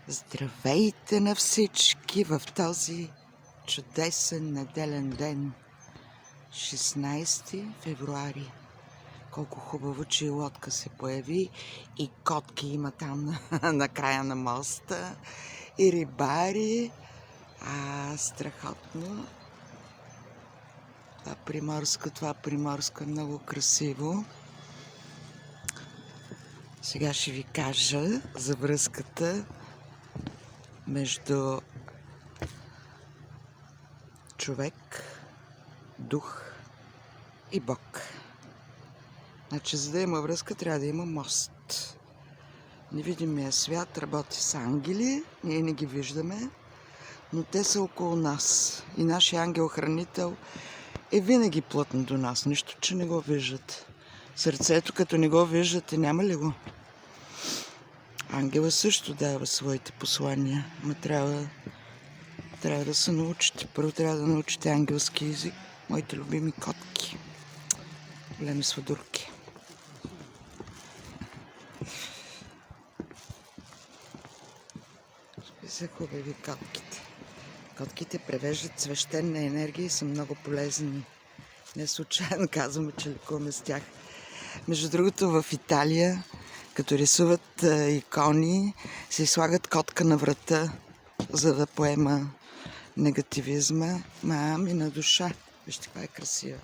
Здравейте на всички в този чудесен неделен ден, 16 февруари. Колко хубаво, че и лодка се появи и котки има там на края на моста и рибари. Страхотно. Това приморско е много красиво. Сега ще ви кажа за връзката между човек, дух и Бог. Значи, за да има връзка, трябва да има мост. Невидимият свят работи с ангели, ние не ги виждаме, но те са около нас. И нашия ангел-хранител е винаги плътно до нас, нищо, че не го виждат. Сърцето, като не го виждате, няма ли го? Ангела също дава своите послания, но трябва да се научите. Първо трябва да научите ангелски език. Моите любими котки. Големи свадурки. Са хубави котките. Котките превеждат свещена енергия и са много полезни. Не случайно казваме, че лекуваме с тях. Между другото, в Италия, като рисуват икони, се слагат котка на врата, за да поема негативизма. Мами на душа. Вижте каква е красива.